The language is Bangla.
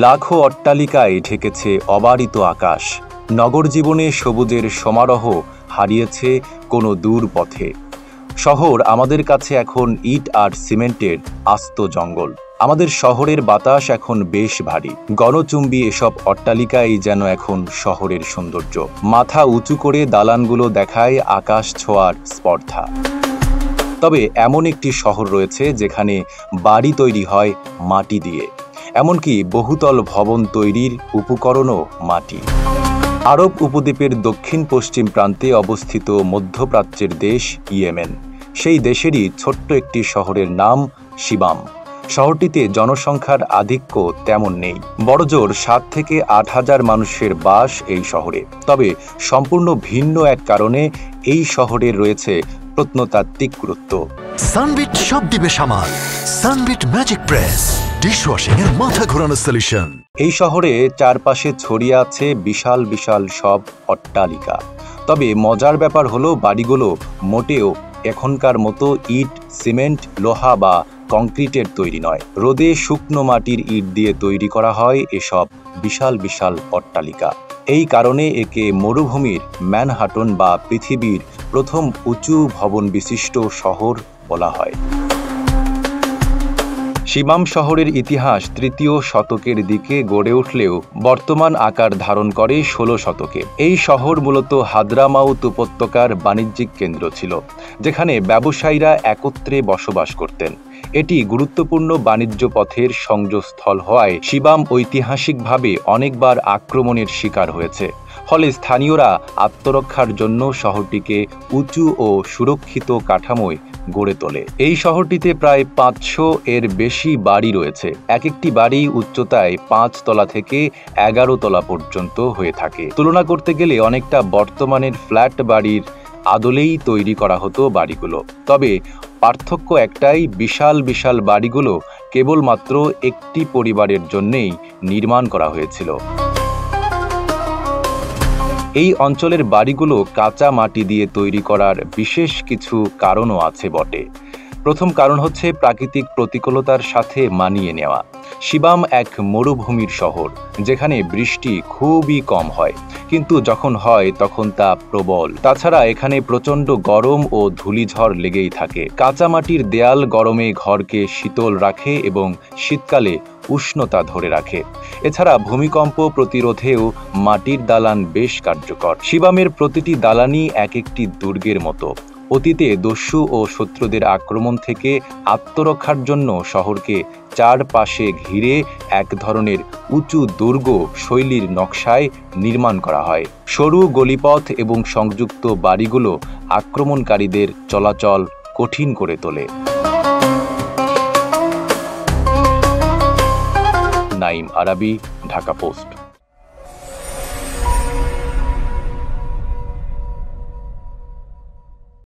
লাখো অট্টালিকায় ঢেকেছে অবারিত আকাশ। নগর জীবনে সবুজের সমারোহ হারিয়েছে কোনো দূর পথে। শহর আমাদের কাছে এখন ইট আর সিমেন্টের আস্ত জঙ্গল। আমাদের শহরের বাতাস এখন বেশ ভারী। গণচুম্বী এসব অট্টালিকাই যেন এখন শহরের সৌন্দর্য। মাথা উঁচু করে দালানগুলো দেখায় আকাশ ছোঁয়ার স্পর্ধা। তবে এমন একটি শহর রয়েছে যেখানে বাড়ি তৈরি হয় মাটি দিয়ে, এমনকি বহুতল ভবন তৈরির উপকরণও মাটি। আরব উপদ্বীপের দক্ষিণ পশ্চিম প্রান্তে অবস্থিত মধ্যপ্রাচ্যের দেশ ইয়েমেন। সেই দেশেরই ছোট্ট একটি শহরের নাম শিবাম। শহরটিতে জনসংখ্যার আধিক্য তেমন নেই। বড়জোর 7 থেকে 8 হাজার মানুষের বাস এই শহরে। তবে সম্পূর্ণ ভিন্ন এক কারণে এই শহরে রয়েছে প্রত্নতাত্ত্বিক গুরুত্ব। সানবিট সব দিবে সামাল। সানবিট ম্যাজিক প্রেস ডিশওয়াশিং এর মাথা ঘোরানো সলিউশন। এই শহরে চারপাশে ছড়িয়ে আছে বিশাল বিশাল সব অট্টালিকা। তবে মজার ব্যাপার হলো বাড়িগুলো মোটেও এখনকার মতো ইট, সিমেন্ট, লোহা বা কংক্রিটের তৈরি নয়। রোদে শুকনো মাটির ইট দিয়ে তৈরি করা হয় এসব বিশাল বিশাল অট্টালিকা। এই কারণে একে মরুভূমির ম্যানহাটন বা পৃথিবীর প্রথম উঁচু ভবন বিশিষ্ট শহর বলা হয়। শিবাম শহরের ইতিহাস তৃতীয় শতকের দিকে গড়ে উঠলেও বর্তমান আকার ধারণ করে 16 শতকে। এই শহর মূলত হাদ্রামাউত উপত্যকার বাণিজ্যিক কেন্দ্র ছিল, যেখানে ব্যবসায়ীরা একত্রে বসবাস করতেন। এটি গুরুত্বপূর্ণ বাণিজ্য পথের সংযোগস্থল হওয়ায় শিবাম ঐতিহাসিকভাবে অনেকবার আক্রমণের শিকার হয়েছে। ফলে স্থানীয়রা আত্মরক্ষার জন্য শহরটিকে উঁচু ও সুরক্ষিত কাঠামোয় গড়ে তোলে। এই শহরটিতে প্রায় 500 এর বেশি বাড়ি রয়েছে। এক একটি বাড়ি উচ্চতায় 5 তলা থেকে 11 তলা পর্যন্ত হয়ে থাকে। তুলনা করতে গেলে অনেকটা বর্তমানের ফ্ল্যাট বাড়ির আদলেই তৈরি করা হতো বাড়িগুলো। তবে পার্থক্য একটাই, বিশাল বিশাল বাড়িগুলো কেবলমাত্র একটি পরিবারের জন্যেই নির্মাণ করা হয়েছিল। এই অঞ্চলের বাড়িগুলো কাঁচা মাটি দিয়ে তৈরি করার বিশেষ কিছু কারণও আছে বটে। প্রথম কারণ হচ্ছে প্রাকৃতিক প্রতিকূলতার সাথে মানিয়ে নেওয়া। শিবাম এক মরুভূমির শহর, যেখানে বৃষ্টি খুবই কম হয়, কিন্তু যখন হয় তখন তা প্রবল। তাছাড়া এখানে প্রচণ্ড গরম ও ধূলিঝড় লেগেই থাকে। কাঁচা মাটির দেয়াল গরমে ঘরকে শীতল রাখে এবং শীতকালে উষ্ণতা ধরে রাখে। এছাড়া ভূমিকম্প প্রতিরোধেও মাটির দালান বেশ কার্যকর। শিবামের প্রতিটি দালানই এক একটি দুর্গের মতো। অতীতে দস্যু ও শত্রুদের আক্রমণ থেকে আত্মরক্ষার জন্য শহরকে চারপাশে ঘিরে এক ধরনের উঁচু দুর্গ শৈলীর নকশায় নির্মাণ করা হয়। সরু গলিপথ এবং সংযুক্ত বাড়িগুলো আক্রমণকারীদের চলাচল কঠিন করে তোলে। নাইম আরাবী, ঢাকা পোস্ট।